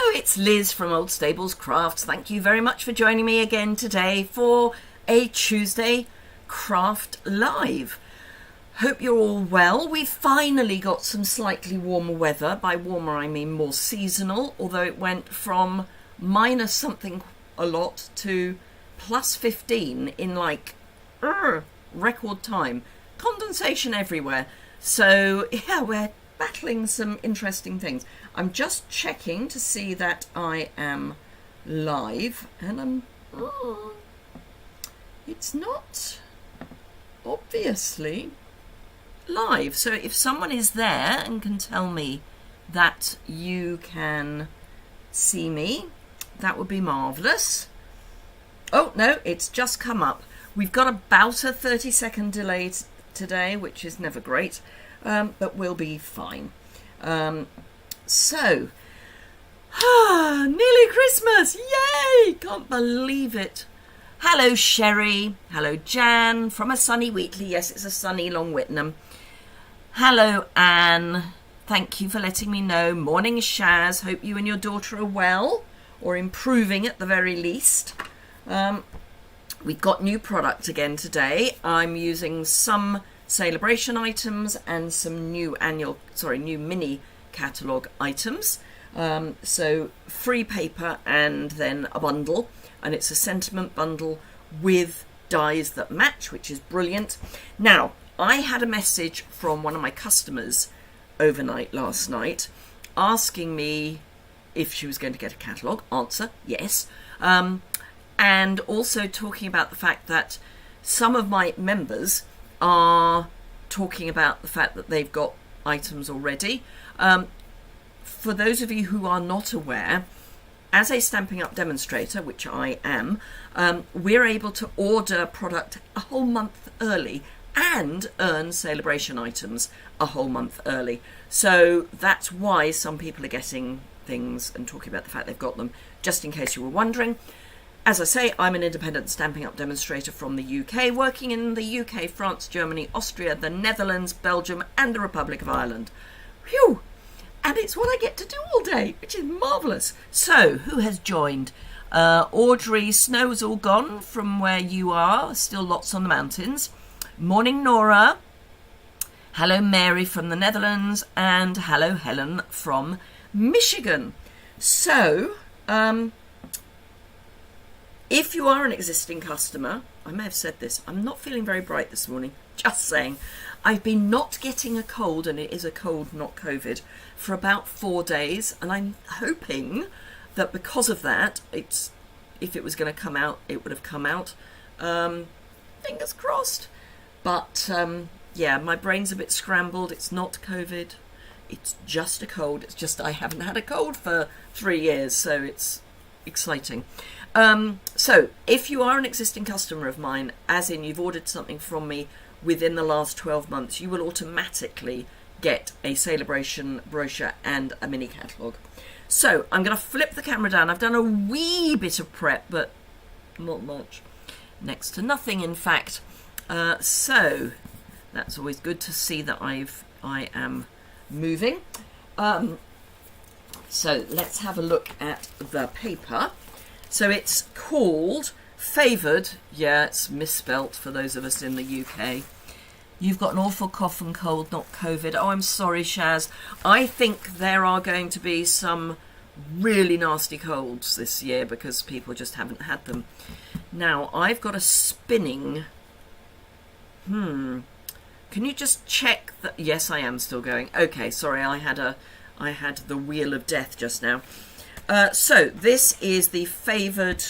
Hello, it's Liz from Old Stables Crafts. Thank you very much for joining me again today for a Tuesday Craft Live. Hope you're all well. We've finally got some slightly warmer weather. By warmer I mean more seasonal, although it went from minus something a lot to plus 15 in like record time. Condensation everywhere. So yeah, we're battling some interesting things. I'm just checking to see that I am live, and it's not obviously live. So if someone is there and can tell me that you can see me, that would be marvellous. Oh no, it's just come up. We've got about a 30-second delay today, which is never great, but we'll be fine. So, nearly Christmas, yay! Can't believe it. Hello Sherry, hello Jan from a sunny Wheatley. Yes, it's a sunny Long Whitnam. Hello Anne, thank you for letting me know. Morning Shaz, hope you and your daughter are well, or improving at the very least. We've got new product again today. I'm using some Sale-a-Bration items and some new mini catalogue items. So free paper and then a bundle, and it's a sentiment bundle with dies that match, which is brilliant. Now, I had a message from one of my customers overnight last night asking me if she was going to get a catalogue. Answer, yes. And also talking about the fact that some of my members are talking about the fact that they've got items already. For those of you who are not aware, as a Stampin' Up! Demonstrator, which I am, we're able to order product a whole month early and earn Sale-a-Bration items a whole month early. So that's why some people are getting things and talking about the fact they've got them, just in case you were wondering. As I say, I'm an independent Stampin' Up! Demonstrator from the UK, working in the UK, France, Germany, Austria, the Netherlands, Belgium and the Republic of Ireland. Phew! And it's what I get to do all day, which is marvellous. So, who has joined? Audrey, snow's all gone from where you are, still lots on the mountains. Morning Nora. Hello Mary from the Netherlands, and hello Helen from Michigan. So, if you are an existing customer, I may have said this, I'm not feeling very bright this morning, just saying. I've been not getting a cold, and it is a cold, not COVID, for about 4 days, and I'm hoping that because of that, if it was going to come out, it would have come out. Fingers crossed. But yeah, my brain's a bit scrambled. It's not COVID. It's just a cold. It's just I haven't had a cold for 3 years, so it's exciting. So if you are an existing customer of mine, as in you've ordered something from me within the last 12 months, you will automatically get a Sale-a-Bration brochure and a mini catalogue. So I'm going to flip the camera down. I've done a wee bit of prep, but not much. Next to nothing, in fact. So that's always good to see that I am moving. So let's have a look at the paper. So it's called Favoured. Yeah, it's misspelt for those of us in the UK. You've got an awful cough and cold, not COVID. Oh, I'm sorry, Shaz. I think there are going to be some really nasty colds this year because people just haven't had them. Now, I've got a spinning. Can you just check that? Yes, I am still going. Okay, sorry, I had the wheel of death just now. So this is the Favoured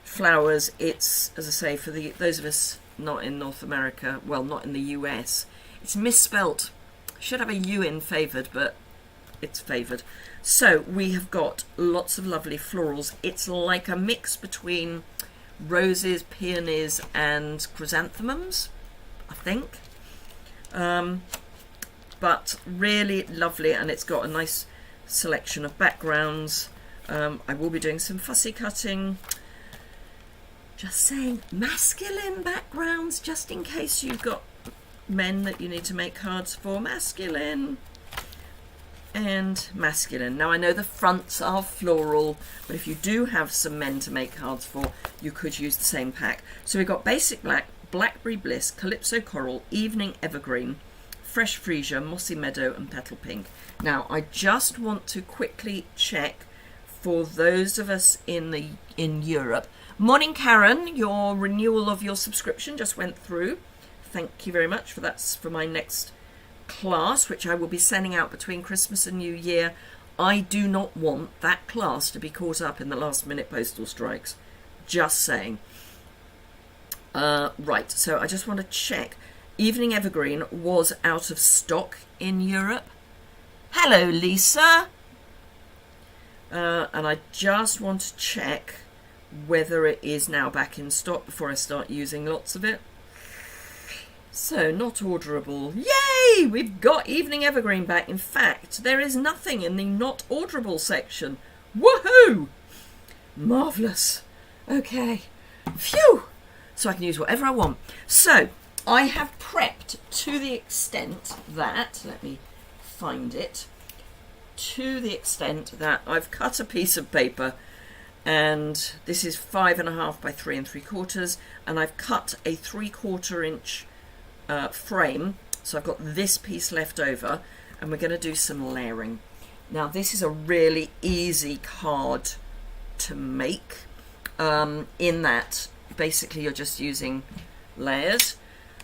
flowers. It's, as I say, for those of us not in North America, well, not in the US, it's misspelt. Should have a U in Favoured, but it's Favoured. So we have got lots of lovely florals. It's like a mix between roses, peonies and chrysanthemums, I think. But really lovely, and it's got a nice selection of backgrounds. I will be doing some fussy cutting. Just saying, masculine backgrounds, just in case you've got men that you need to make cards for. Masculine. and masculine. Now I know the fronts are floral, but if you do have some men to make cards for, you could use the same pack. So we've got Basic Black, Blackberry Bliss, Calypso Coral, Evening Evergreen, Fresh Freesia, Mossy Meadow and Petal Pink. Now I just want to quickly check for those of us in Europe. Morning Karen, your renewal of your subscription just went through. Thank you very much for that's for my next class, which I will be sending out between Christmas and New Year. I do not want that class to be caught up in the last minute postal strikes. Just saying. Right, so I just want to check. Evening Evergreen was out of stock in Europe. Hello, Lisa. And I just want to check whether it is now back in stock before I start using lots of it. So, not orderable. Yay! We've got Evening Evergreen back. In fact, there is nothing in the not orderable section. Woohoo! Marvellous. Okay. Phew! So I can use whatever I want. So, I have prepped to the extent that, let me find it, to the extent that I've cut a piece of paper, and this is 5.5 by 3 3/4, and I've cut a 3/4 inch frame, so I've got this piece left over, and we're going to do some layering. Now this is a really easy card to make, in that basically you're just using layers.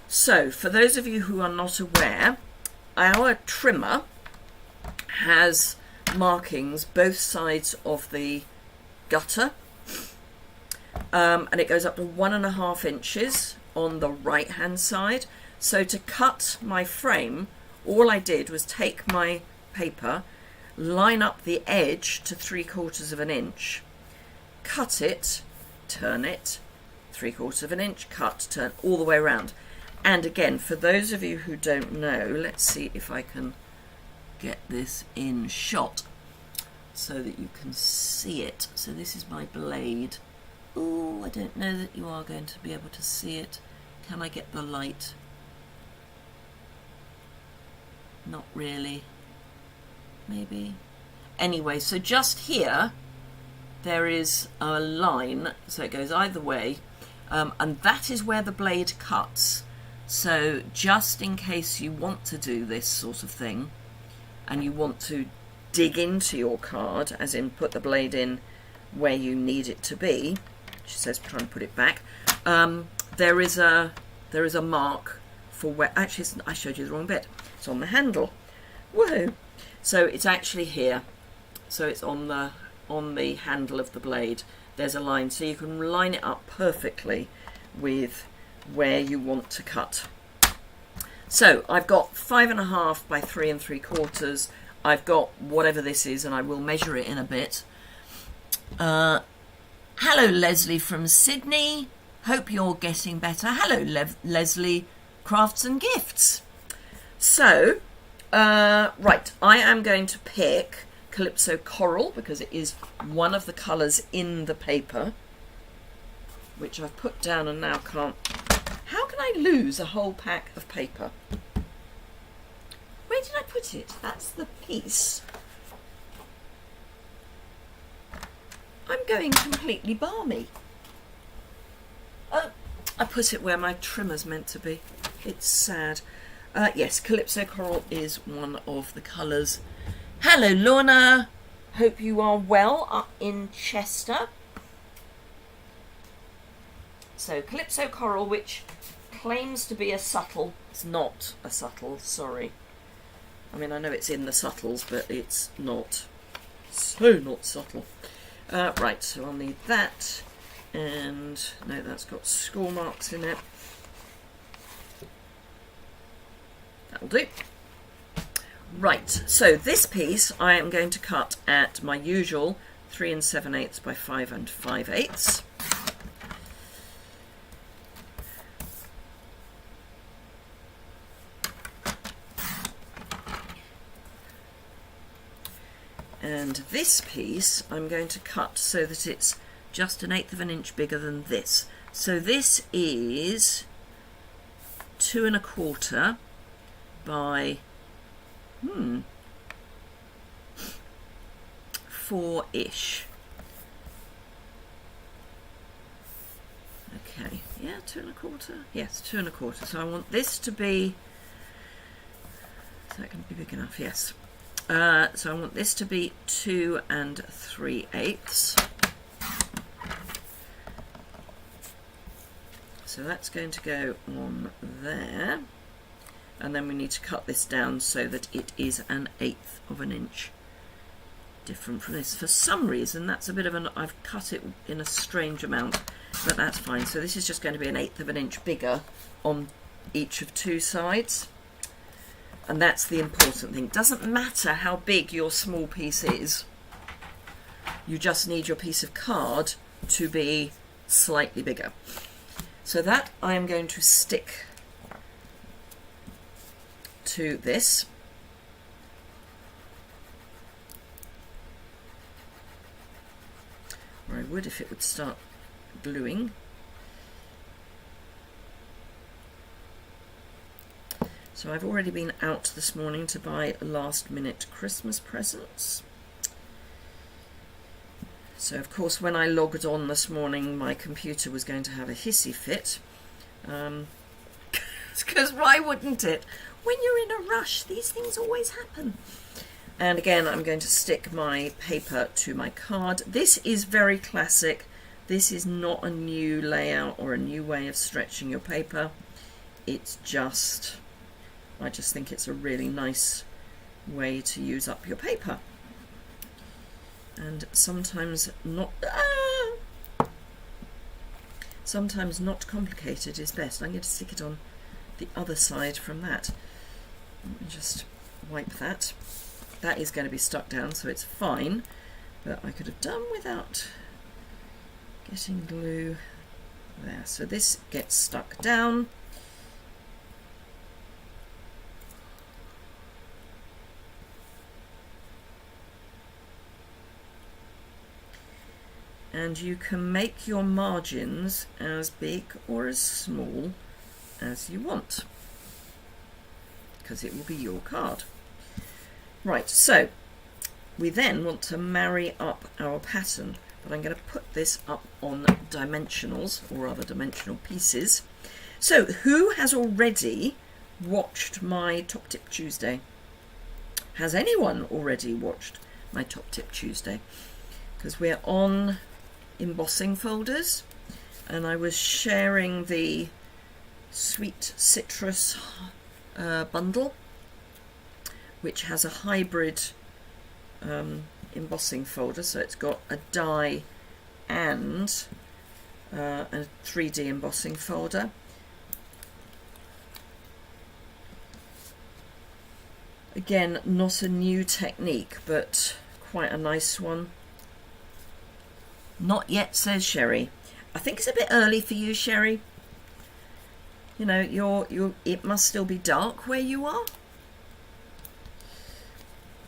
So for those of you who are not aware, our trimmer has markings both sides of the gutter, and it goes up to 1.5 inches on the right hand side. So to cut my frame, all I did was take my paper, line up the edge to 3/4 inch, cut it, turn it, 3/4 inch, cut, turn, all the way around. And again, for those of you who don't know, let's see if I can get this in shot so that you can see it. So this is my blade. Oh, I don't know that you are going to be able to see it. Can I get the light? Not really. Maybe. Anyway, so just here there is a line, so it goes either way, and that is where the blade cuts. So just in case you want to do this sort of thing and you want to dig into your card, as in put the blade in where you need it to be, she says try and put it back, there is a mark for where, actually I showed you the wrong bit, it's on the handle. Woohoo! So it's actually here, so it's on the handle of the blade, there's a line, so you can line it up perfectly with where you want to cut. So I've got 5.5 by 3 3/4. I've got whatever this is, and I will measure it in a bit. Hello Leslie from Sydney, hope you're getting better. Hello Leslie, crafts and gifts. So right, I am going to pick Calypso Coral because it is one of the colours in the paper, which I've put down and now can't. How can I lose a whole pack of paper? Where did I put it? That's the piece. I'm going completely balmy. Oh, I put it where my trimmer's meant to be. It's sad. Yes, Calypso Coral is one of the colours. Hello Lorna, hope you are well up in Chester. So Calypso Coral, which claims to be a subtle, it's not a subtle, sorry. I mean, I know it's in the subtles, but it's not. So not subtle. Right, so I'll need that. And no, that's got score marks in it. That'll do. Right, so this piece I am going to cut at my usual 3 7/8 by 5 5/8. And this piece I'm going to cut so that it's just 1/8 inch bigger than this. So this is 2 1/4 by 4-ish. Okay, yeah, 2¼ yes, 2¼ so I want this to be, is that going to be big enough? Yes. So I want this to be 2 3/8. So that's going to go on there, and then we need to cut this down so that it is 1/8 of an inch different from this. For some reason that's a bit of an, I've cut it in a strange amount, but that's fine. So this is just going to be 1/8 of an inch bigger on each of 2 sides, and that's the important thing. Doesn't matter how big your small piece is, you just need your piece of card to be slightly bigger. So that I am going to stick to this. Or I would if it would start gluing. So I've already been out this morning to buy last minute Christmas presents. So of course when I logged on this morning my computer was going to have a hissy fit. Because why wouldn't it? When you're in a rush, these things always happen. And again, I'm going to stick my paper to my card. This is very classic. This is not a new layout or a new way of stretching your paper. It's just, I just think it's a really nice way to use up your paper. And sometimes not complicated is best. I'm going to stick it on the other side from that. Let me just wipe that. That is going to be stuck down, so it's fine, but I could have done without getting glue there. So this gets stuck down. And you can make your margins as big or as small as you want, because it will be your card. Right, so we then want to marry up our pattern, but I'm going to put this up on dimensionals, or other dimensional pieces. So who has already watched my Top Tip Tuesday? Has anyone already watched my Top Tip Tuesday? Because we're on embossing folders, and I was sharing the Sweet Citrus bundle, which has a hybrid embossing folder, so it's got a die and a 3D embossing folder. Again, not a new technique, but quite a nice one. Not yet, says Sherry. I think it's a bit early for you, Sherry. You know, it must still be dark where you are,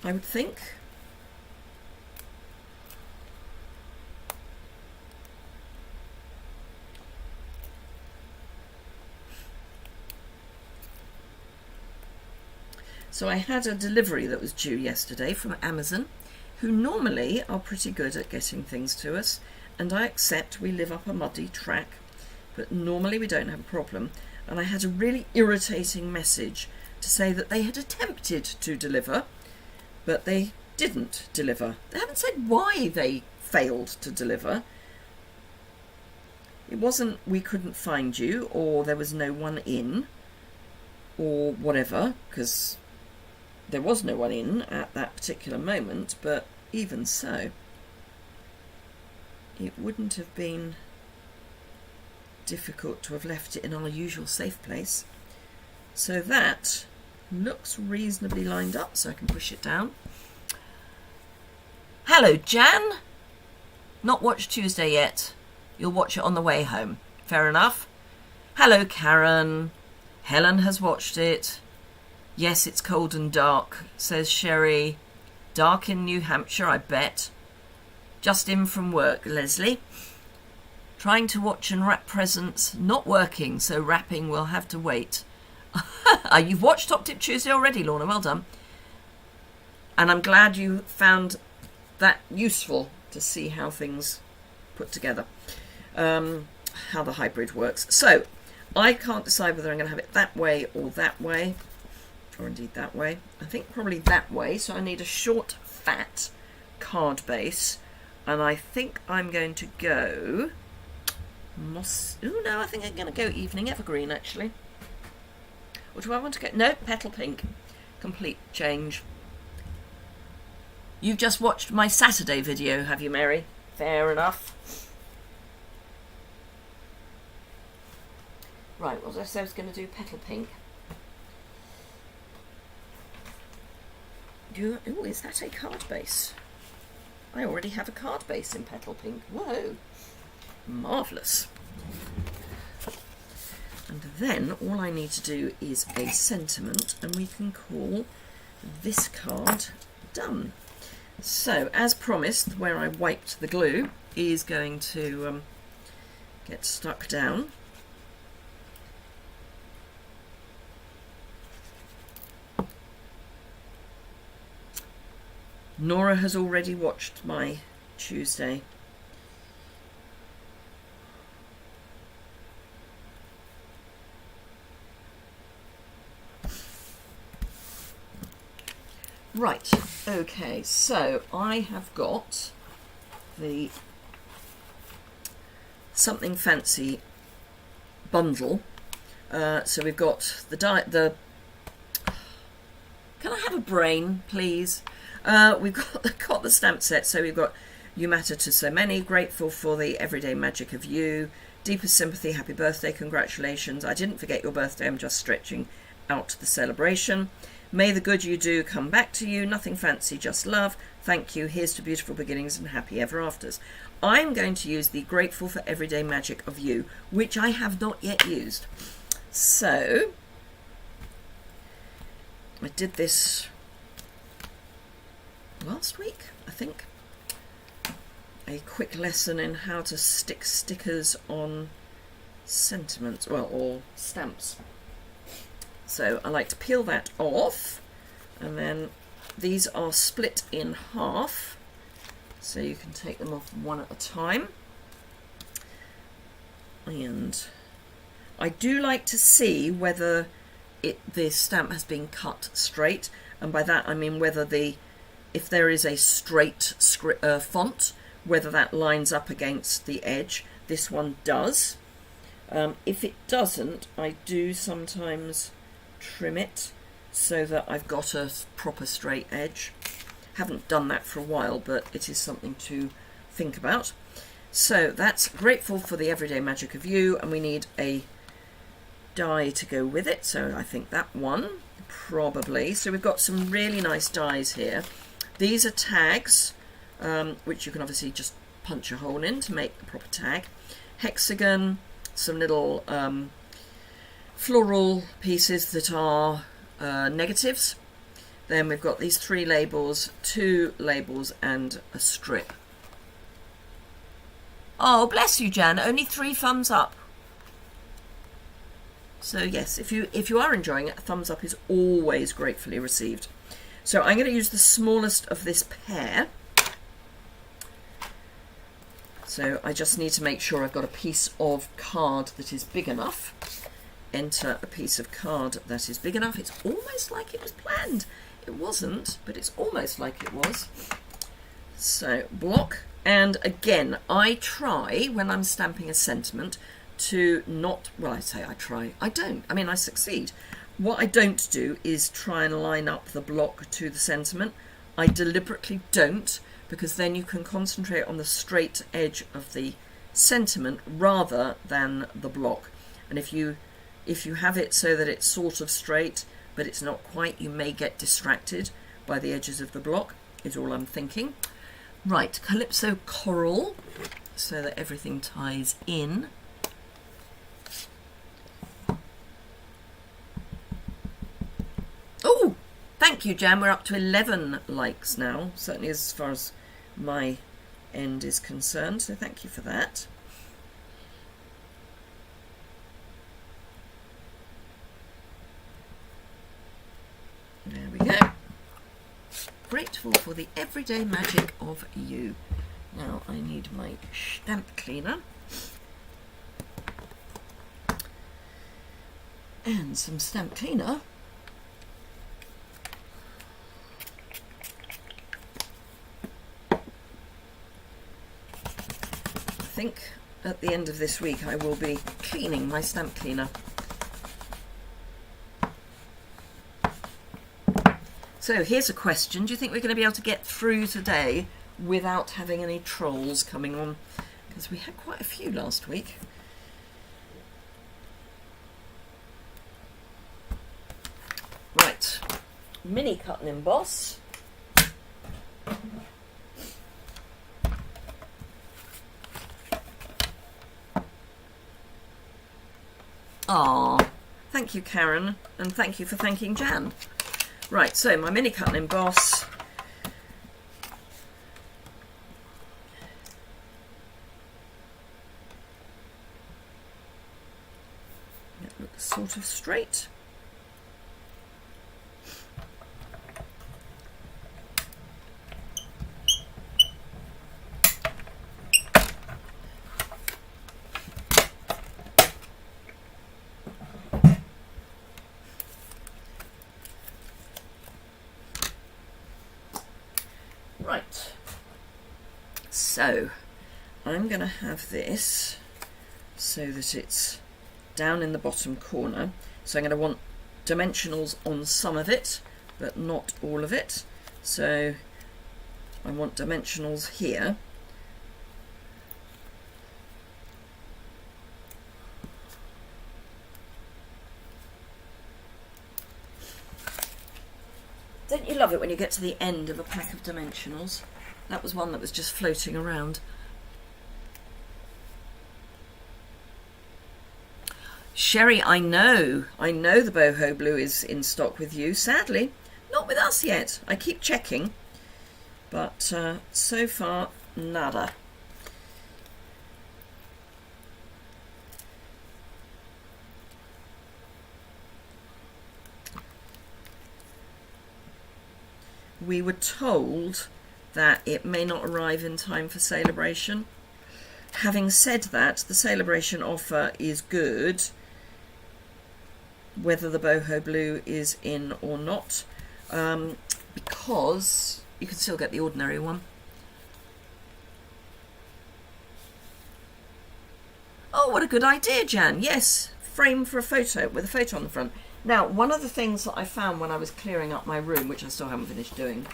I would think. So I had a delivery that was due yesterday from Amazon, who normally are pretty good at getting things to us, and I accept we live up a muddy track, but normally we don't have a problem. And I had a really irritating message to say that they had attempted to deliver, but they didn't deliver. They haven't said why they failed to deliver. It wasn't we couldn't find you, or there was no one in, or whatever, because there was no one in at that particular moment, but even so, it wouldn't have been difficult to have left it in our usual safe place. So that looks reasonably lined up, so I can push it down. Hello, Jan. Not watched Tuesday yet. You'll watch it on the way home. Fair enough. Hello, Karen. Helen has watched it. Yes, it's cold and dark, says Sherry. Dark in New Hampshire, I bet. Just in from work, Leslie. Trying to watch and wrap presents. Not working, so wrapping will have to wait. You've watched Top Tip Tuesday already, Lorna. Well done. And I'm glad you found that useful to see how things put together, how the hybrid works. So I can't decide whether I'm going to have it that way or that way, or indeed that way. I think probably that way. So I need a short, fat card base, and I think I'm going to go moss. Oh no, I think I'm going to go evening evergreen actually. Or do I want to go? No, petal pink. Complete change. You've just watched my Saturday video, have you, Mary? Fair enough. Right, what was I say I was going to do? Petal pink. Oh, is that a card base? I already have a card base in petal pink. Whoa. Marvellous. And then all I need to do is a sentiment, and we can call this card done. So, as promised, where I wiped the glue is going to get stuck down. Nora has already watched my Tuesday. Right, okay, so I have got the Something Fancy bundle. So we've got the can I have a brain, please? We've got the stamp set, so we've got You Matter to So Many, Grateful for the Everyday Magic of You, Deepest Sympathy, Happy Birthday, Congratulations, I Didn't Forget Your Birthday, I'm Just Stretching Out the Celebration, May the Good You Do Come Back to You, Nothing Fancy, Just Love, Thank You, Here's to Beautiful Beginnings and Happy Ever Afters. I'm going to use the Grateful for Everyday Magic of You, which I have not yet used. So, I did this last week, I think. A quick lesson in how to stick stickers on sentiments, well, or stamps. So I like to peel that off, and then these are split in half, so you can take them off one at a time. And I do like to see whether the stamp has been cut straight, and by that I mean whether if there is a straight font, whether that lines up against the edge. This one does. If it doesn't, I do sometimes trim it so that I've got a proper straight edge. Haven't done that for a while, but it is something to think about. So that's Grateful for the Everyday Magic of You, and we need a die to go with it, so I think that one probably. So we've got some really nice dies here. These are tags, which you can obviously just punch a hole in to make the proper tag. Hexagon, some little floral pieces that are negatives. Then we've got these 3 labels, 2 labels and a strip. Oh, bless you, Jan, only 3 thumbs up. So yes, if you are enjoying it, a thumbs up is always gratefully received. So I'm going to use the smallest of this pair. So I just need to make sure I've got a piece of card that is big enough. Enter a piece of card that is big enough. It's almost like it was planned. It wasn't, but it's almost like it was. So block, and again, I try when I'm stamping a sentiment to not, well, I say I try, I don't, I mean I succeed. What I don't do is try and line up the block to the sentiment. I deliberately don't, because then you can concentrate on the straight edge of the sentiment rather than the block. And if you have it so that it's sort of straight but it's not quite, you may get distracted by the edges of the block, is all I'm thinking. Right, Calypso Coral, so that everything ties in. Oh, thank you, Jan. We're up to 11 likes now, certainly as far as my end is concerned, so thank you for that. There we go. Grateful for the everyday magic of you. Now I need my stamp cleaner and some stamp cleaner. I think at the end of this week I will be cleaning my stamp cleaner. So here's a question. Do you think we're going to be able to get through today without having any trolls coming on? Because we had quite a few last week. Right, mini cut and emboss. Ah, thank you, Karen, and thank you for thanking Jan. Right, so my mini cut and emboss. It looks sort of straight. Right, so I'm going to have this so that it's down in the bottom corner. So I'm going to want dimensionals on some of it, but not all of it. So I want dimensionals here. Don't you love it when you get to the end of a pack of dimensionals? That was one that was just floating around. Sherry, I know the boho blue is in stock with you. Sadly, not with us yet. I keep checking, but so far, nada. We were told that it may not arrive in time for Sale-a-Bration. Having said that, the Sale-a-Bration offer is good, whether the boho blue is in or not, because you can still get the ordinary one. Oh, what a good idea, Jan. Yes, frame for a photo with a photo on the front. Now, one of the things that I found when I was clearing up my room, which I still haven't finished doing,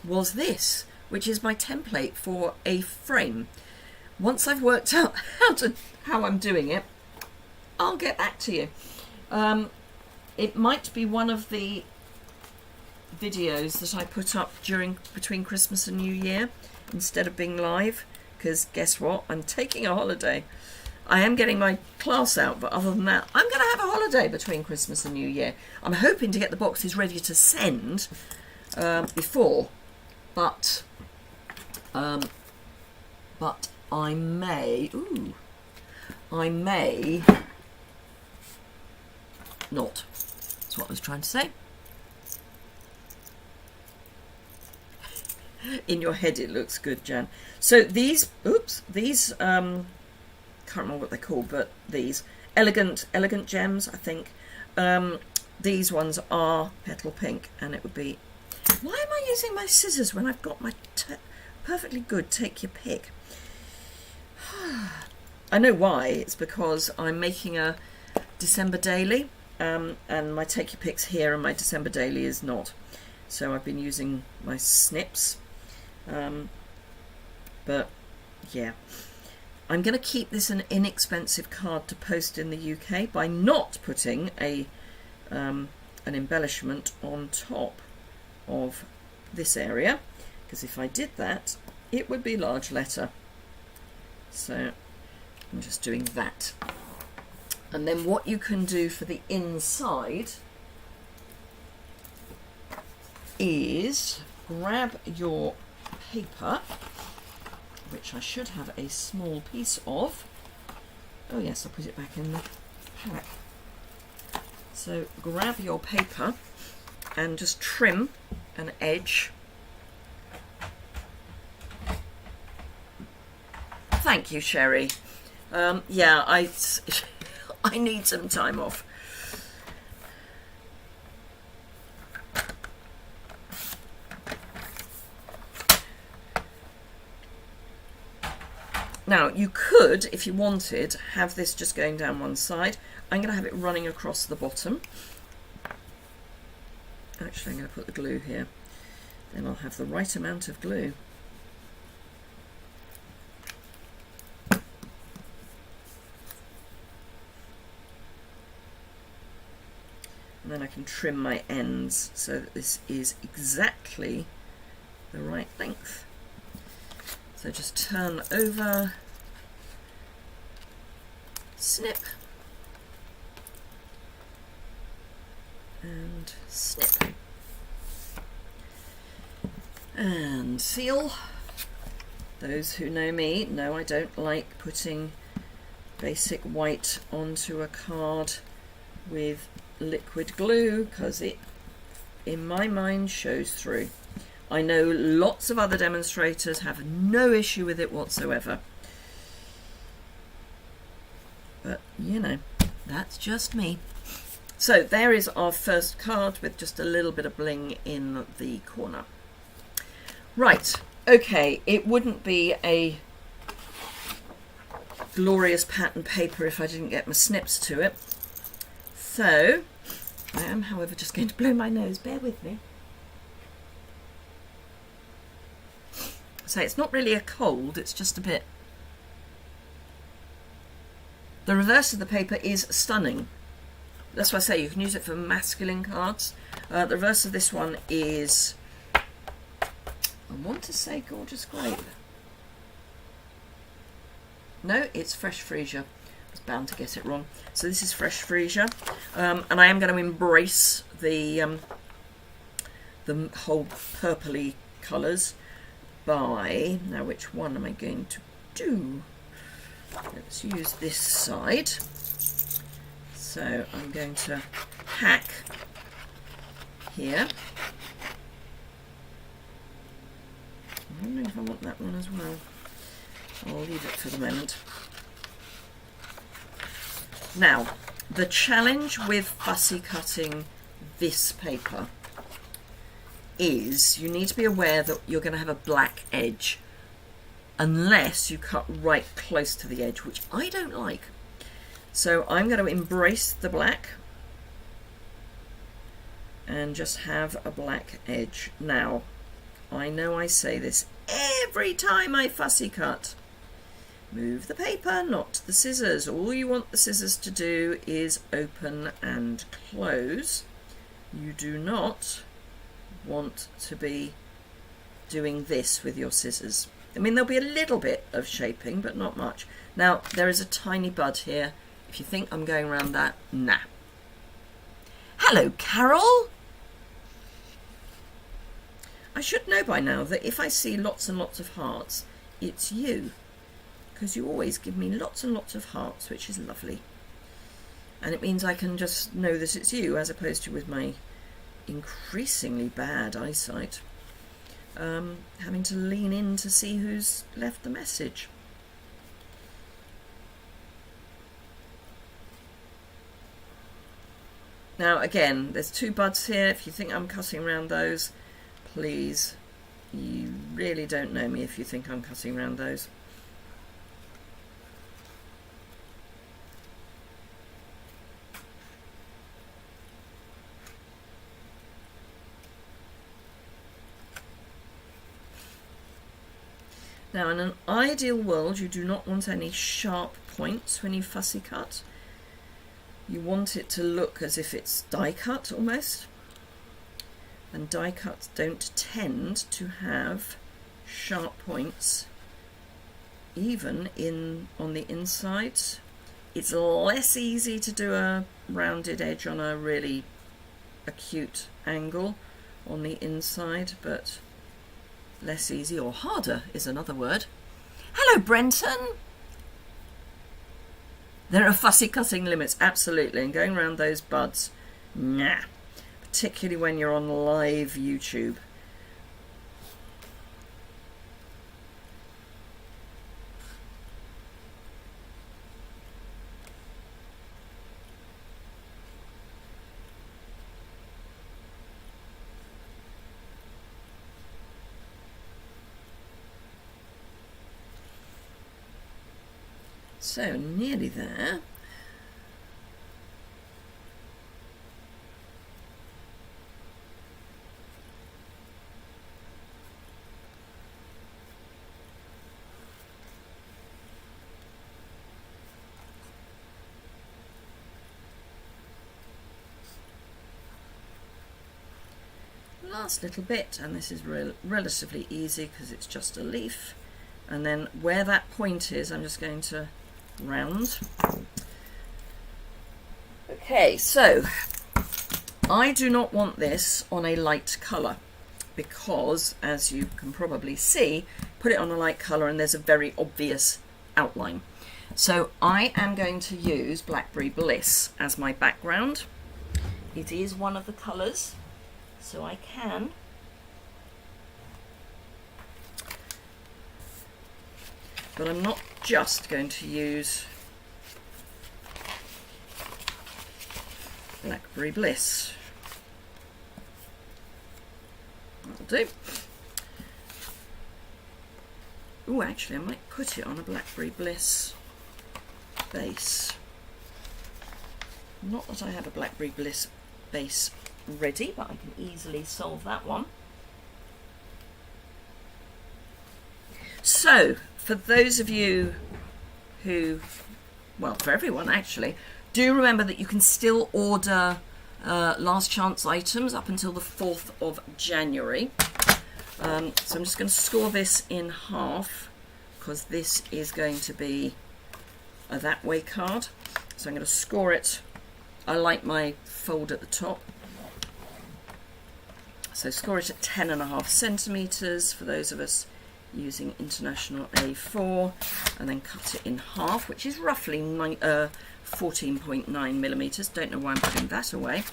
was this, which is my template for a frame. Once I've worked out how I'm doing it, I'll get back to you. It might be one of the videos that I put up between Christmas and New Year instead of being live, because guess what? I'm taking a holiday. I am getting my class out, but other than that, I'm going to have a holiday between Christmas and New Year. I'm hoping to get the boxes ready to send before, but I may not. That's what I was trying to say. In your head, it looks good, Jan. So these, can't remember what they're called, but these elegant gems, I think. These ones are petal pink, and it would be. Why am I using my scissors when I've got my perfectly good take your pick? I know why. It's because I'm making a December daily, and my take your picks here, and my December daily is not. So I've been using my snips, but yeah. I'm going to keep this an inexpensive card to post in the UK by not putting an embellishment on top of this area, because if I did that, it would be large letter. So I'm just doing that. And then what you can do for the inside is grab your paper, which I should have a small piece of. Oh yes, I'll put it back in the pack. So grab your paper and just trim an edge thank you, Sherry. Yeah, I need some time off. Now, you could, if you wanted, have this just going down one side. I'm going to have it running across the bottom. Actually, I'm going to put the glue here. Then I'll have the right amount of glue. And then I can trim my ends so that this is exactly the right length. So just turn over, snip, and snip, and seal. Those who know me know I don't like putting basic white onto a card with liquid glue because it, in my mind, shows through. I know lots of other demonstrators have no issue with it whatsoever. But, you know, that's just me. So there is our first card with just a little bit of bling in the corner. Right, okay, it wouldn't be a glorious pattern paper if I didn't get my snips to it. So, I am, however, just going to blow my nose. Bear with me. So it's not really a cold, it's just a bit. The reverse of the paper is stunning. That's why I say you can use it for masculine cards. The reverse of this one is, I want to say Gorgeous Grape. No, it's Fresh Freesia. I was bound to get it wrong. So this is Fresh Freesia. And I am going to embrace the whole purpley colours by, now which one am I going to do? Let's use this side. So I'm going to hack here. I'm wondering if I want that one as well. I'll leave it for the moment. Now, the challenge with fussy cutting this paper is you need to be aware that you're going to have a black edge unless you cut right close to the edge, which I don't like. So I'm going to embrace the black and just have a black edge. Now, I know I say this every time I fussy cut. Move the paper, not the scissors. All you want the scissors to do is open and close. You do not want to be doing this with your scissors. I mean, there'll be a little bit of shaping, but not much. Now, there is a tiny bud here. If you think I'm going around that, nah. Hello, Carol. I should know by now that if I see lots and lots of hearts, it's you. Because you always give me lots and lots of hearts, which is lovely. And it means I can just know that it's you, as opposed to with my increasingly bad eyesight, having to lean in to see who's left the message. Now again, there's two buds here. If you think I'm cutting around those, please, you really don't know me if you think I'm cutting around those. Now, in an ideal world, you do not want any sharp points when you fussy cut. You want it to look as if it's die cut almost. And die cuts don't tend to have sharp points, even on the inside. It's less easy to do a rounded edge on a really acute angle on the inside, but less easy, or harder is another word. Hello, Brenton. There are fussy cutting limits, absolutely, and going around those buds, nah. Particularly when you're on live YouTube. So nearly there. Last little bit, and this is relatively easy because it's just a leaf, and then where that point is I'm just going to round. Okay, so I do not want this on a light colour because, as you can probably see, put it on a light colour and there's a very obvious outline. So I am going to use Blackberry Bliss as my background. It is one of the colours, so I can but I'm not just going to use Blackberry Bliss. That'll do. Oh, actually I might put it on a Blackberry Bliss base. Not that I have a Blackberry Bliss base ready, but I can easily solve that one. So, for those of you who, well, for everyone actually, do remember that you can still order last chance items up until the 4th of January. So I'm just going to score this in half because this is going to be a that way card. So I'm going to score it. I like my fold at the top. So score it at 10.5 centimetres for those of us using International A4, and then cut it in half, which is roughly 14.9 millimetres. Don't know why I'm putting that away.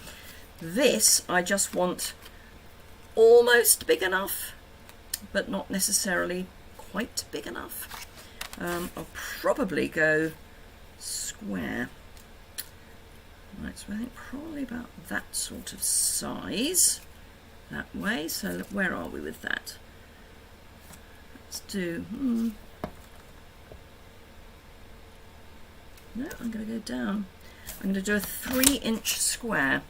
This I just want almost big enough, but not necessarily quite big enough. I'll probably go square. Right, so I think probably about that sort of size. That way. So where are we with that? Let's do no, I'm going to go down. I'm going to do a 3-inch square.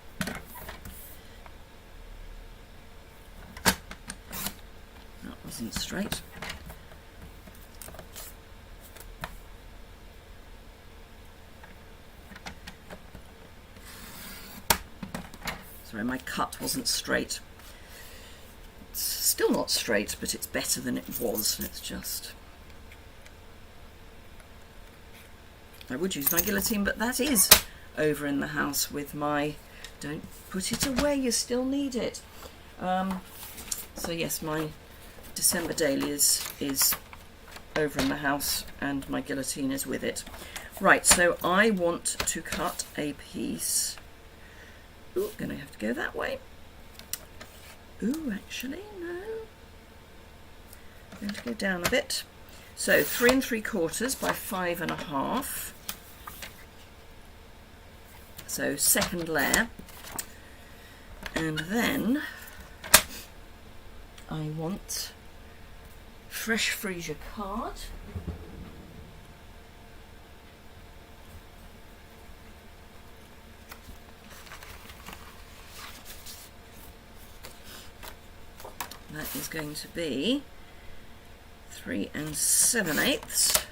That wasn't straight. Sorry, my cut wasn't straight. Still not straight, but it's better than it was. Let's just... I would use my guillotine, but that is over in the house with my... Don't put it away, you still need it. So yes, my December daily is over in the house and my guillotine is with it. Right, so I want to cut a piece... Ooh, gonna have to go that way. Ooh, actually, no. I'm going to go down a bit. So 3 3/4 by 5.5. So second layer. And then I want fresh freesia card. That is going to be 3 7/8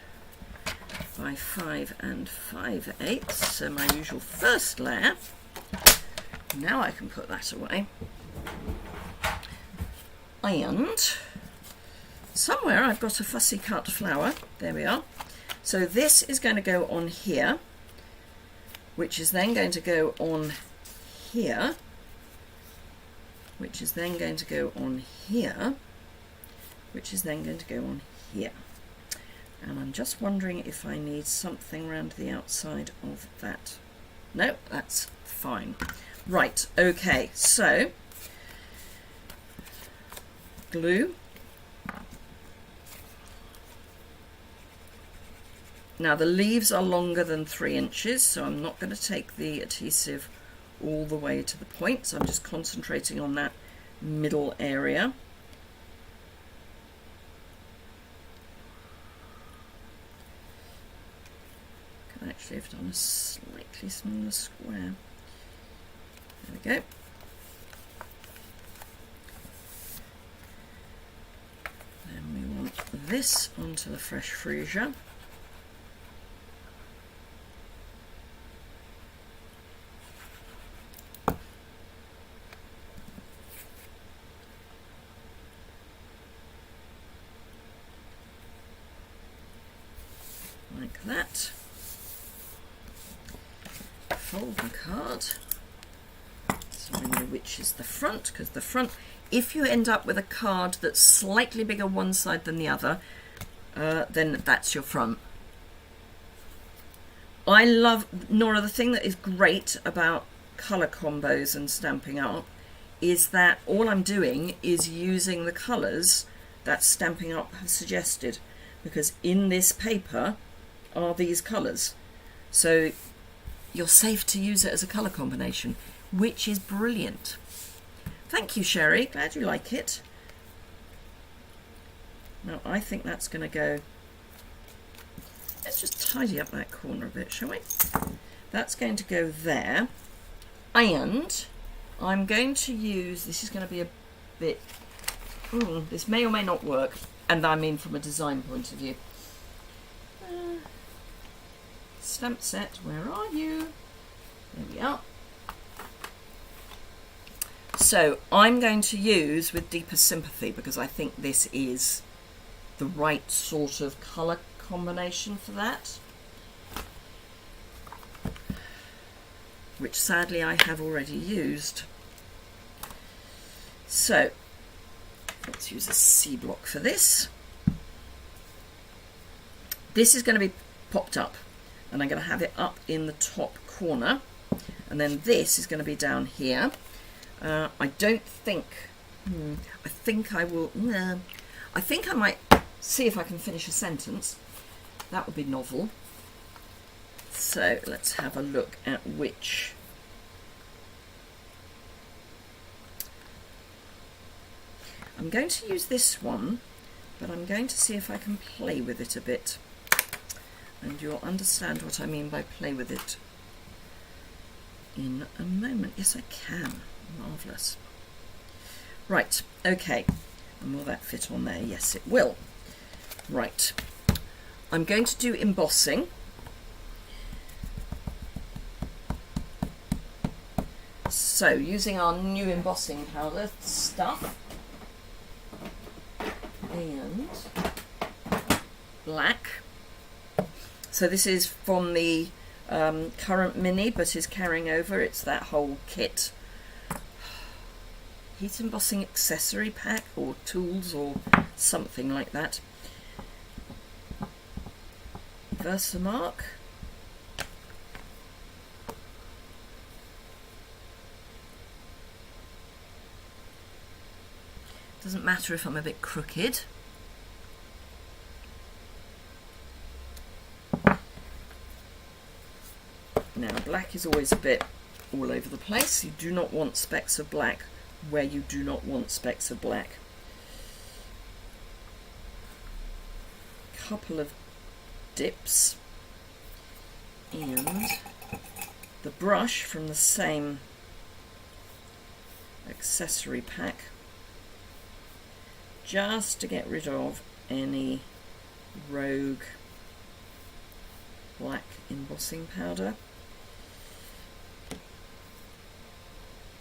by 5 5/8. So my usual first layer. Now I can put that away. And somewhere I've got a fussy cut flower. There we are. So this is going to go on here, which is then going to go on here, which is then going to go on here, which is then going to go on here. And I'm just wondering if I need something around the outside of that. No, that's fine. Right, okay, so glue. Now the leaves are longer than 3 inches, so I'm not going to take the adhesive all the way to the point, so I'm just concentrating on that middle area. Actually, I've done a slightly smaller square. There we go. Then we want this onto the fresh freesia. Like that. Fold the card so I know which is the front, because the front, if you end up with a card that's slightly bigger one side than the other, then that's your front. I love, Nora, the thing that is great about colour combos and Stampin' Up is that all I'm doing is using the colours that Stampin' Up has suggested, because in this paper are these colours. So you're safe to use it as a colour combination, which is brilliant. Thank you, Sherry. Glad you like it. Now, I think that's going to go... Let's just tidy up that corner a bit, shall we? That's going to go there. And I'm going to use... This is going to be a bit... this may or may not work. And I mean from a design point of view. Stamp set, where are you? There we are. So I'm going to use with Deeper Sympathy, because I think this is the right sort of colour combination for that, which sadly I have already used. So let's use a C block for this. This is going to be popped up, and I'm going to have it up in the top corner, and then this is going to be down here. I don't think, I think I will, I think I might see if I can finish a sentence. That would be novel. So let's have a look at which. I'm going to use this one, but I'm going to see if I can play with it a bit. And you'll understand what I mean by play with it in a moment. Yes, I can. Marvellous. Right, okay. And will that fit on there? Yes, it will. Right. I'm going to do embossing. So, using our new embossing powder stuff and black. So this is from the current mini, but is carrying over. It's that whole kit. Heat embossing accessory pack, or tools, or something like that. Versamark. Doesn't matter if I'm a bit crooked. Now, black is always a bit all over the place. You do not want specks of black where you do not want specks of black. Couple of dips, and the brush from the same accessory pack, just to get rid of any rogue black embossing powder.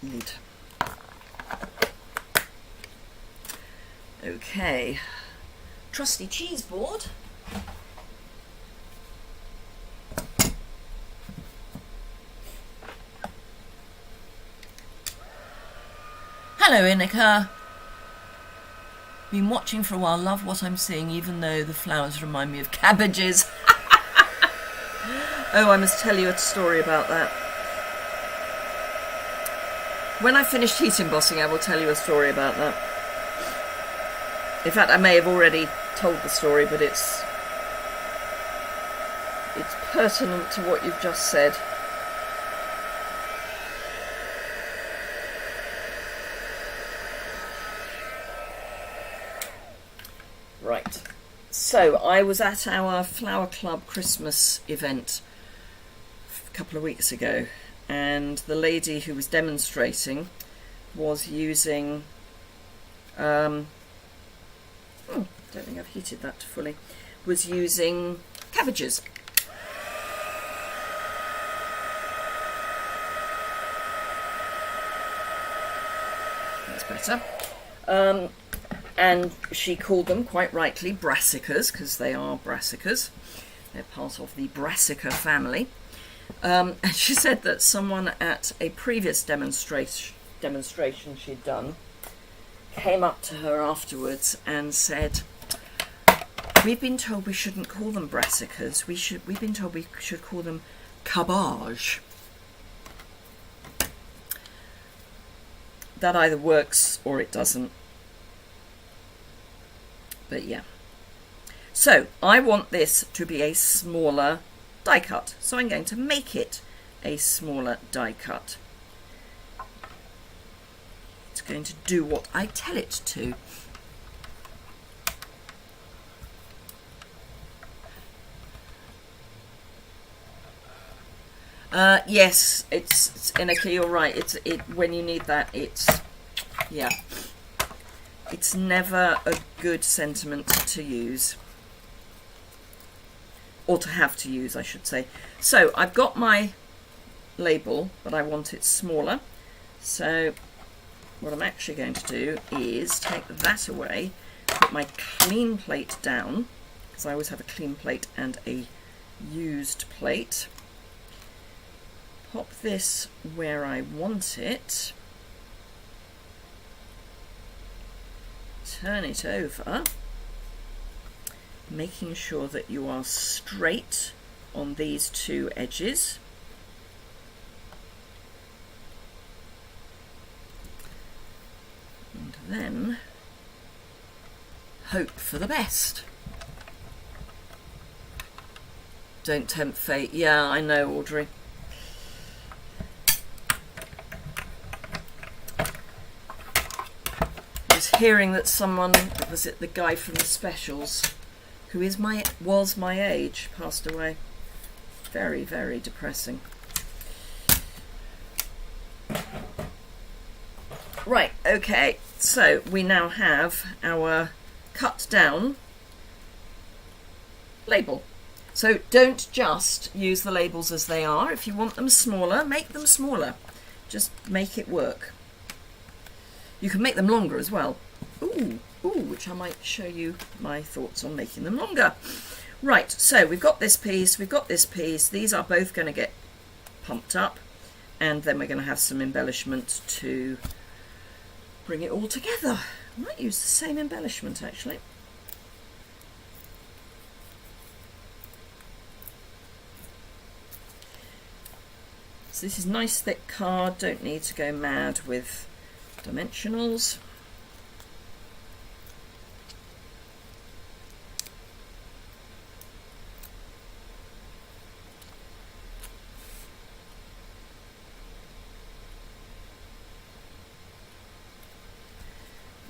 Lid. Okay, trusty cheese board. Hello, Inika. Been watching for a while. Love what I'm seeing, even though the flowers remind me of cabbages. Oh, I must tell you a story about that. When I finished heat embossing, I will tell you a story about that. In fact, I may have already told the story, but it's pertinent to what you've just said. Right. So I was at our Flower Club Christmas event couple of weeks ago, and the lady who was demonstrating was using don't think I've heated that fully, was using cabbages. That's better. And she called them, quite rightly, brassicas, because they are brassicas. They're part of the brassica family. And she said that someone at a previous demonstration she'd done came up to her afterwards and said, "We've been told we shouldn't call them brassicas. We've been told we should call them cabbage." That either works or it doesn't. But yeah. So I want this to be a smaller die cut. So I'm going to make it a smaller die cut. It's going to do what I tell it to. Yes, it's Ineke, you're right. When you need that, yeah. It's never a good sentiment to use. Or to have to use, I should say. So I've got my label, but I want it smaller. So what I'm actually going to do is take that away, put my clean plate down, because I always have a clean plate and a used plate. Pop this where I want it. Turn it over, making sure that you are straight on these two edges. And then hope for the best. Don't tempt fate. Yeah, I know, Audrey. Hearing that someone, was it the guy from the specials, who was my age, passed away. Very, very depressing. Right, okay, so we now have our cut down label. So don't just use the labels as they are. If you want them smaller, make them smaller. Just make it work. You can make them longer as well. Ooh, which I might show you my thoughts on making them longer. Right, so we've got this piece, we've got this piece. These are both going to get pumped up, and then we're going to have some embellishment to bring it all together. I might use the same embellishment, actually. So this is nice thick card, don't need to go mad with dimensionals.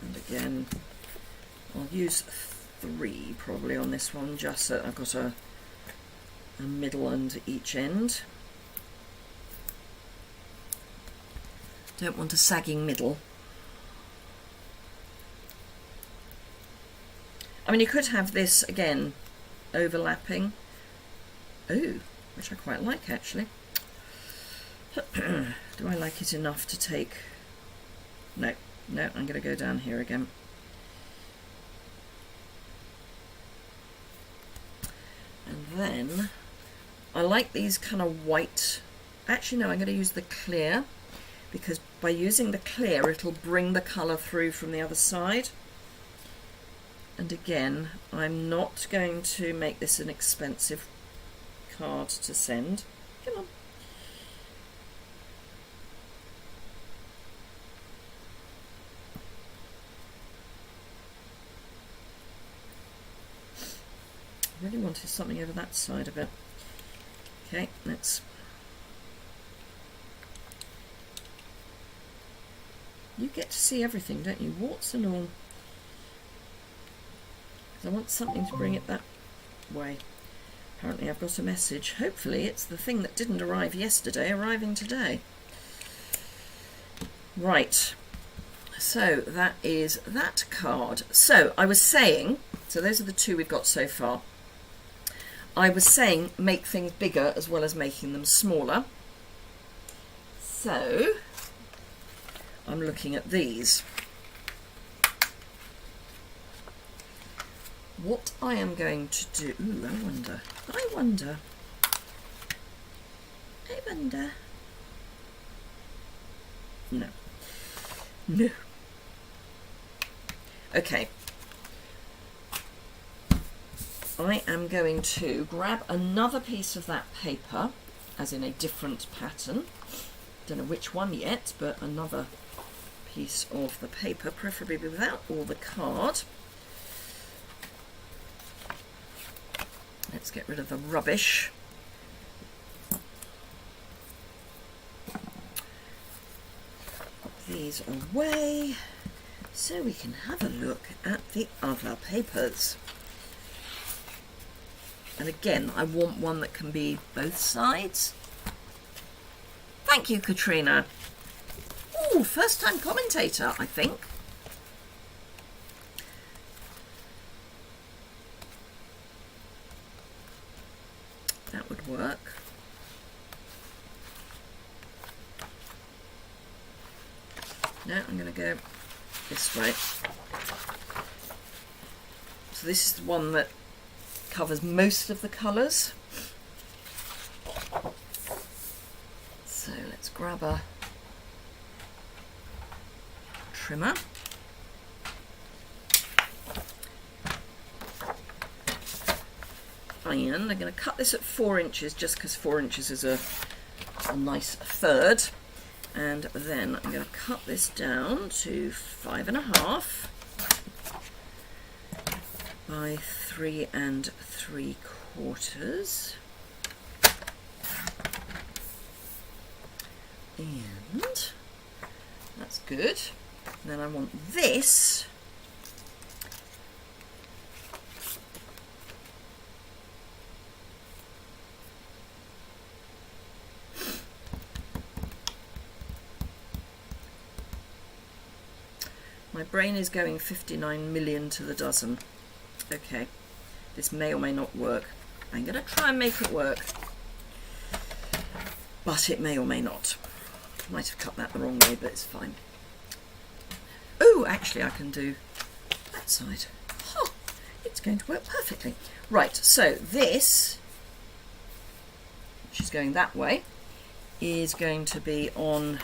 And again, I'll use 3 probably on this one, just so I've got a middle and each end. Don't want a sagging middle. I mean, you could have this again overlapping. Ooh, which I quite like actually. Do I like it enough to take? No, I'm going to go down here again. And then I like these kind of white. Actually, no, I'm going to use the clear, because by using the clear it'll bring the colour through from the other side. And again, I'm not going to make this an expensive card to send. Come on. I really wanted something over that side of it. Okay, let's... You get to see everything, don't you? Warts and all. Because I want something to bring it that way. Apparently I've got a message. Hopefully it's the thing that didn't arrive yesterday arriving today. Right, so that is that card. So I was saying, so those are the two we've got so far. I was saying make things bigger as well as making them smaller. So I'm looking at these. What I am going to do, ooh, I wonder. No. Okay. I am going to grab another piece of that paper, as in a different pattern. Don't know which one yet, but another piece of the paper, preferably without all the card. Let's get rid of the rubbish. Put these away so we can have a look at the other papers. And again, I want one that can be both sides. Thank you, Katrina. Ooh, first time commentator, I think. That would work. No, I'm going to go this way. So this is the one that covers most of the colours. So let's grab a trimmer. And I'm going to cut this at 4 inches just because 4 inches is a nice third. And then I'm going to cut this down to 5.5 by 3 3/4. And that's good. And then I want this my brain is going 59 million to the dozen. Okay, this may or may not work. I'm going to try and make it work, but it may or may not. Might have cut that the wrong way, but it's fine. Oh, actually I can do that side. Huh, it's going to work perfectly. Right, so this, which is going that way, is going to be on...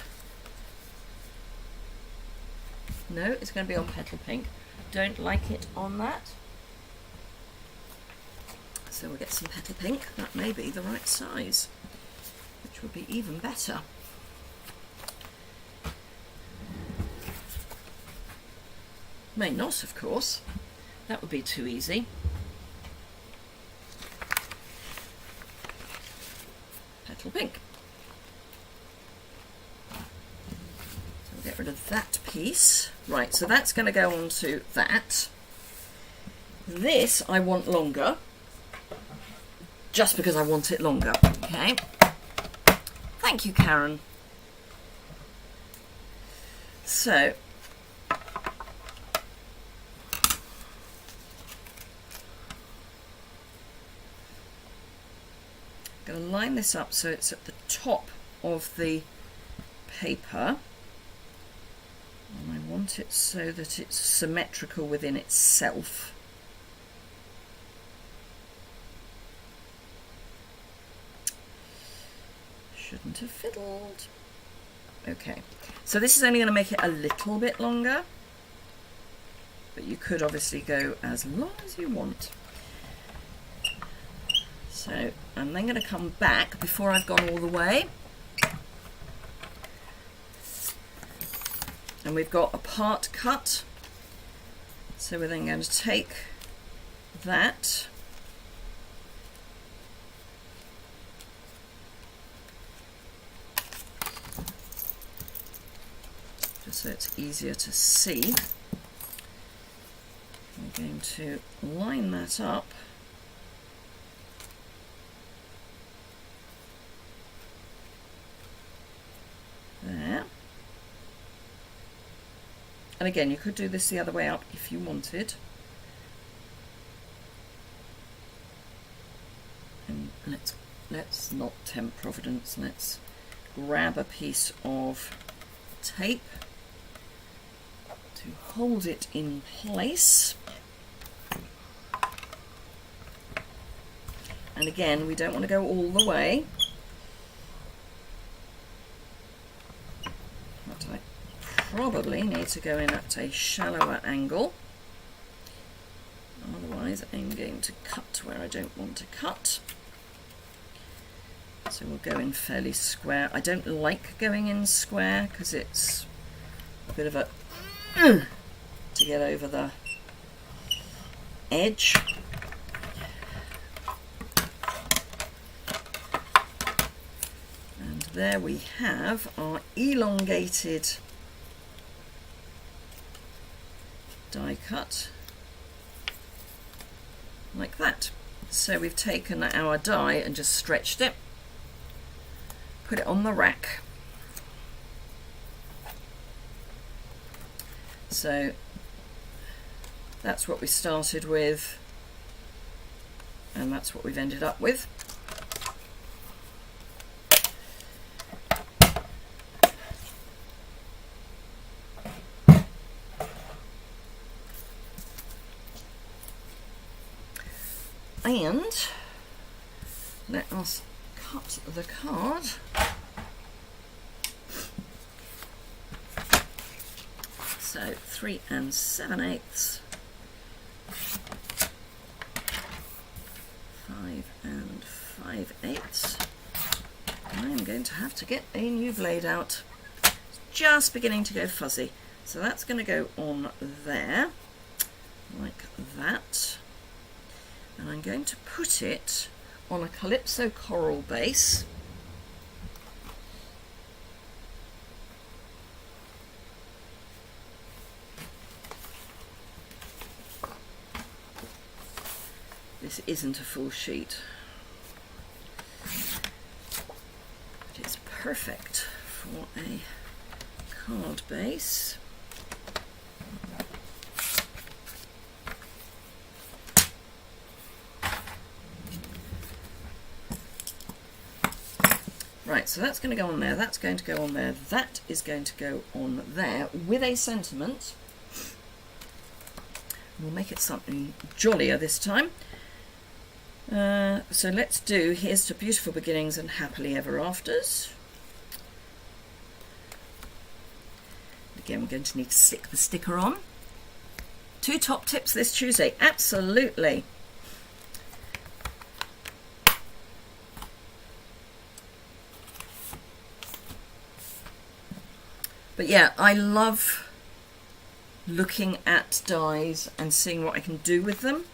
No, it's going to be on Petal Pink. Don't like it on that. So we'll get some Petal Pink. That may be the right size, which would be even better. May not, of course. That would be too easy. Petal Pink. So we'll get rid of that piece. Right, so that's going to go on to that. This I want longer, just because I want it longer. Okay. Thank you, Karen. So I'm going to line this up so it's at the top of the paper, and I want it so that it's symmetrical within itself. Shouldn't have fiddled. Okay, so this is only going to make it a little bit longer, but you could obviously go as long as you want. So I'm then going to come back before I've gone all the way, and we've got a part cut, so we're then going to take that just so it's easier to see. I'm going to line that up And again, you could do this the other way up if you wanted. And let's not tempt Providence. Let's grab a piece of tape to hold it in place. And again, we don't want to go all the way. But I probably need to go in at a shallower angle. Otherwise, I'm going to cut where I don't want to cut. So we'll go in fairly square. I don't like going in square because it's a bit of a to get over the edge. And there we have our elongated die cut, like that. So we've taken our die and just stretched it, put it on the rack. So that's what we started with, and that's what we've ended up with. And let us cut the card. So 3 7/8, 5 5/8. I'm going to have to get a new blade out. It's just beginning to go fuzzy. So that's going to go on there, like that. And I'm going to put it on a Calypso coral base. This isn't a full sheet, but it's perfect for a card base. Right, so that's going to go on there, that's going to go on there, that is going to go on there with a sentiment. We'll make it something jollier this time. So let's do Here's to Beautiful Beginnings and Happily Ever Afters. Again, we're going to need to stick the sticker on. 2 top tips this Tuesday, absolutely. But yeah, I love looking at dies and seeing what I can do with them,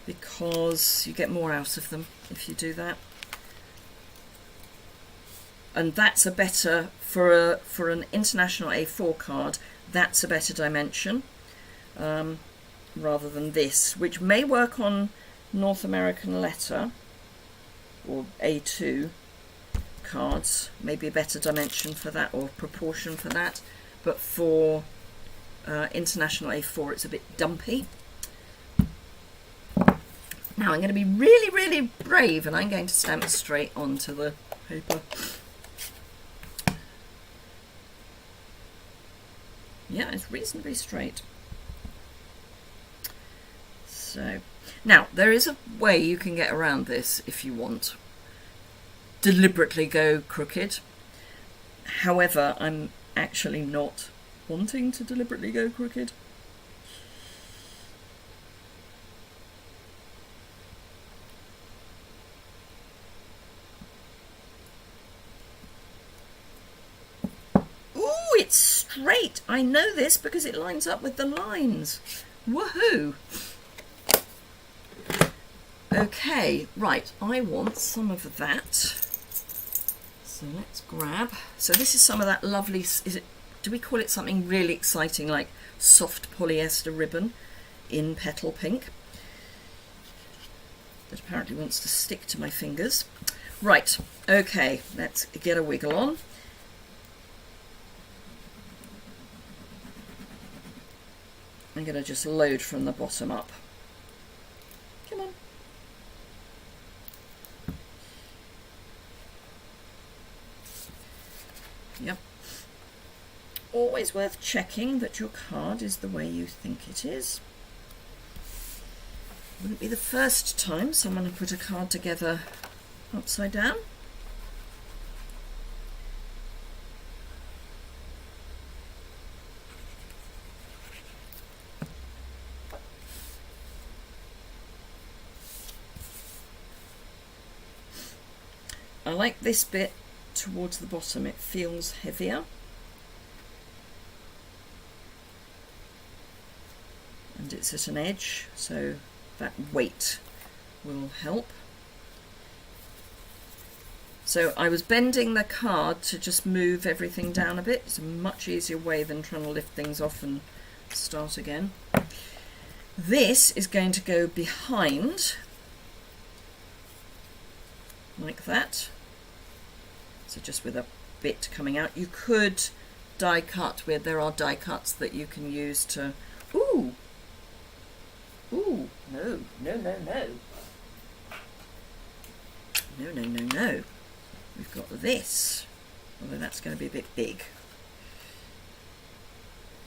because you get more out of them if you do that. And that's a better, for an international A4 card, that's a better dimension rather than this, which may work on North American letter or A2 cards, maybe a better dimension for that or proportion for that, but for international A4 it's a bit dumpy. Now I'm going to be really, really brave, and I'm going to stamp straight onto the paper. Yeah, it's reasonably straight. So now there is a way you can get around this if you want. Deliberately go crooked. However, I'm actually not wanting to deliberately go crooked. Ooh, it's straight. I know this because it lines up with the lines. Woohoo! Okay, right, I want some of that. So let's grab, so this is some of that lovely, do we call it something really exciting like soft polyester ribbon in petal pink that apparently wants to stick to my fingers. Right, okay, let's get a wiggle on. I'm going to just load from the bottom up. Come on. Yep. Always worth checking that your card is the way you think it is. Wouldn't be the first time someone had put a card together upside down. I like this bit towards the bottom, it feels heavier. And it's at an edge, so that weight will help. So I was bending the card to just move everything down a bit. It's a much easier way than trying to lift things off and start again. This is going to go behind, like that. So just with a bit coming out. You could die cut, where there are die cuts that you can use to... Ooh! Ooh! No, no, no, no. No, no, no, no. We've got this. Although that's going to be a bit big.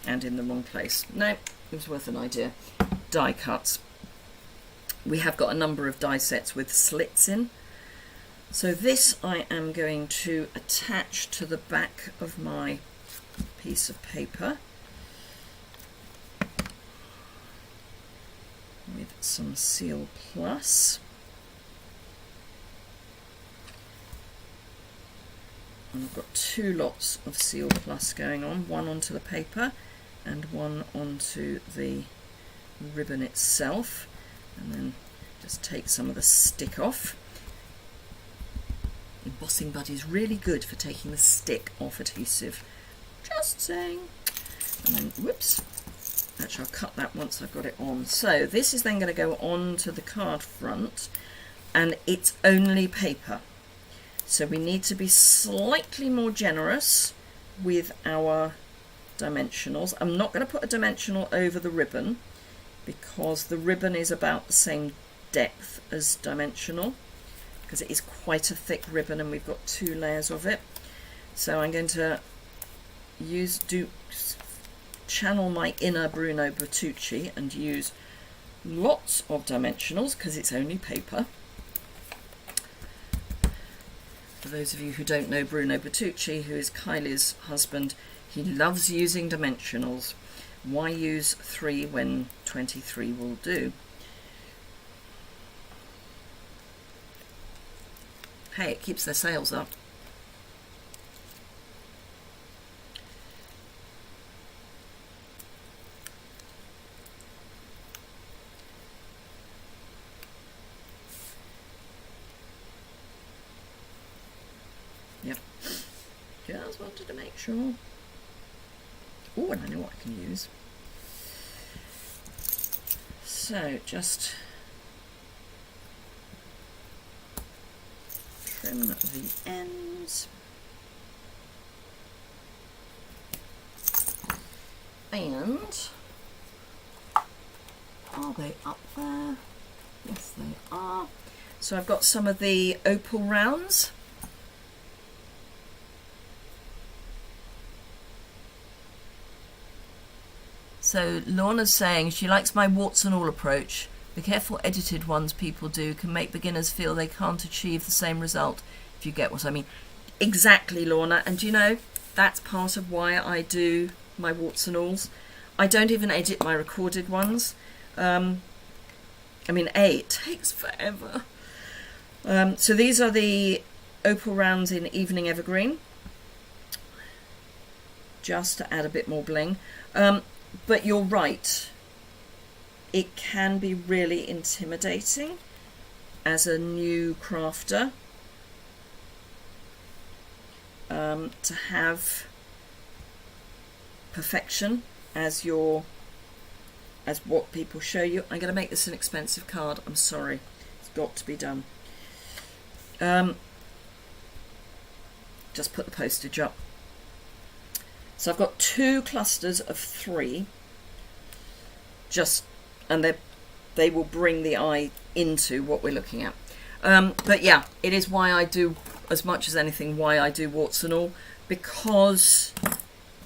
And in the wrong place. No, it was worth an idea. Die cuts. We have got a number of die sets with slits in. So this I am going to attach to the back of my piece of paper with some Seal Plus. And I've got two lots of Seal Plus going on, one onto the paper and one onto the ribbon itself, and then just take some of the stick off. Embossing Buddy is really good for taking the stick off adhesive. Just saying. And then, whoops. Actually, I'll cut that once I've got it on. So this is then going to go on to the card front, and it's only paper. So we need to be slightly more generous with our dimensionals. I'm not going to put a dimensional over the ribbon because the ribbon is about the same depth as dimensional, because it is quite a thick ribbon and we've got two layers of it. So I'm going to channel my inner Bruno Bertucci and use lots of dimensionals because it's only paper. For those of you who don't know Bruno Bertucci, who is Kylie's husband, he loves using dimensionals. Why use 3 when 23 will do? Hey, it keeps their sales up. Yep. Just wanted to make sure. Oh, and I know what I can use. So just trim the ends. And are they up there? Yes, they are. So I've got some of the opal rounds. So Lorna's saying she likes my warts and all approach. The careful edited ones people do can make beginners feel they can't achieve the same result, if you get what I mean. Exactly, Lorna. And you know, that's part of why I do my warts and alls. I don't even edit my recorded ones. I mean, it takes forever. So these are the opal rounds in Evening Evergreen, just to add a bit more bling. But you're right, it can be really intimidating as a new crafter to have perfection as what people show you. I'm going to make this an expensive card, I'm sorry, it's got to be done. Just put the postage up. So I've got 2 clusters of 3. and they will bring the eye into what we're looking at. But yeah, it is why I do, as much as anything, why I do warts and all, because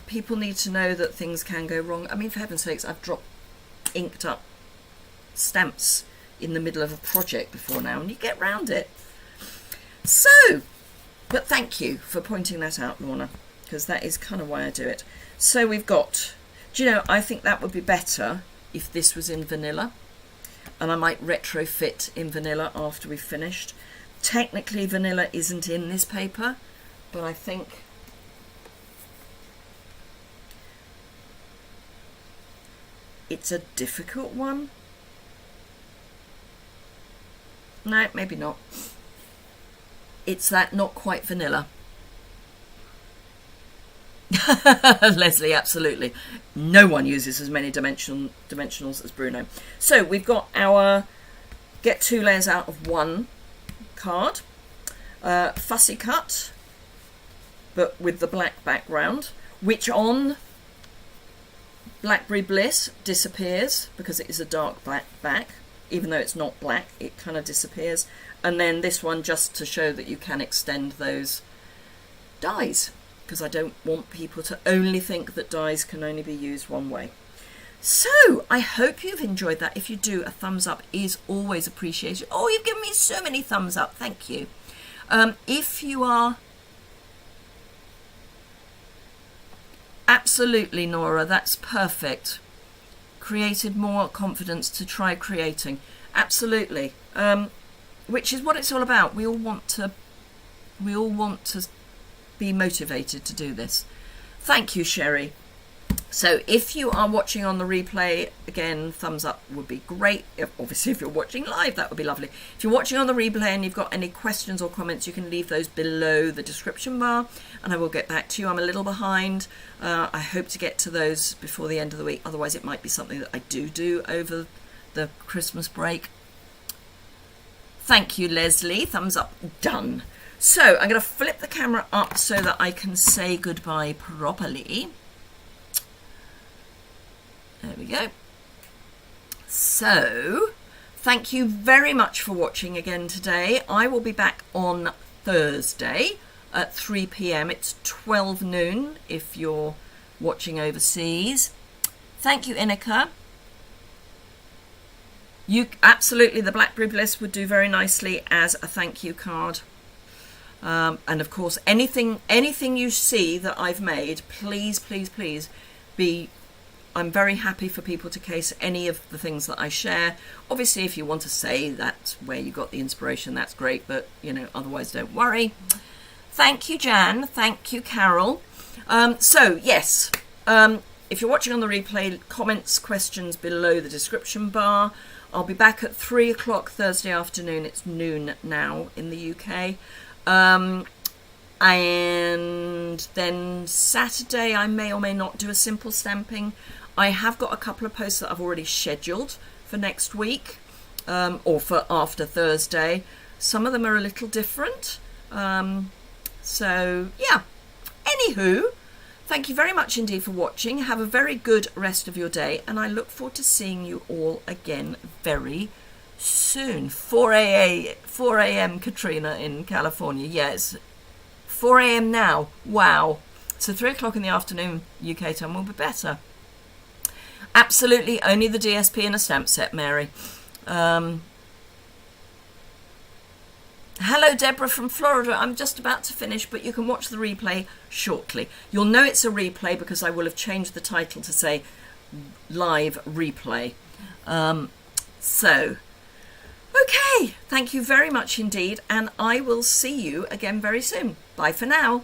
people need to know that things can go wrong. I mean, for heaven's sakes, I've dropped inked up stamps in the middle of a project before now, and you get round it. So, but thank you for pointing that out, Lorna, because that is kind of why I do it. So we've got, do you know, I think that would be better if this was in vanilla, and I might retrofit in vanilla after we've finished. Technically vanilla isn't in this paper, but I think it's a difficult one. No, maybe not. It's that not quite vanilla. Leslie, absolutely. No one uses as many dimensionals as Bruno. So we've got our get 2 layers out of 1 card. Fussy cut, but with the black background, which on Blackberry Bliss disappears because it is a dark black back. Even though it's not black, it kind of disappears. And then this one just to show that you can extend those dies, because I don't want people to only think that dies can only be used one way. So I hope you've enjoyed that. If you do, a thumbs up is always appreciated. Oh, you've given me so many thumbs up. Thank you. If you are... Absolutely, Nora, that's perfect. Created more confidence to try creating. Absolutely. Which is what it's all about. We all want to be motivated to do this. Thank you, Sherry. So if you are watching on the replay, again, thumbs up would be great. Obviously, if you're watching live, that would be lovely. If you're watching on the replay and you've got any questions or comments, you can leave those below the description bar and I will get back to you. I'm a little behind. I hope to get to those before the end of the week. Otherwise, it might be something that I do over the Christmas break. Thank you, Leslie. Thumbs up. Done. So I'm going to flip the camera up so that I can say goodbye properly. There we go. So, thank you very much for watching again today. I will be back on Thursday at 3 p.m. It's 12 noon if you're watching overseas. Thank you, Inika. You absolutely, the Blackberry Bliss would do very nicely as a thank you card. And of course, anything you see that I've made, please, please, please be... I'm very happy for people to case any of the things that I share. Obviously, if you want to say that's where you got the inspiration, that's great. But, you know, otherwise, don't worry. Thank you, Jan. Thank you, Carol. So, yes, if you're watching on the replay, comments, questions below the description bar. I'll be back at 3 o'clock Thursday afternoon. It's noon now in the UK. And then Saturday, I may or may not do a simple stamping. I have got a couple of posts that I've already scheduled for next week, or for after Thursday. Some of them are a little different. So, yeah. Anywho, thank you very much indeed for watching. Have a very good rest of your day, and I look forward to seeing you all again very soon. 4 a.m. Katrina in California. Yes, 4 a.m. now. Wow. So 3 o'clock in the afternoon UK time will be better. Absolutely, only the DSP and a stamp set, Mary. Hello, Deborah from Florida. I'm just about to finish, but you can watch the replay shortly. You'll know it's a replay because I will have changed the title to say live replay. So, okay, thank you very much indeed, and I will see you again very soon. Bye for now.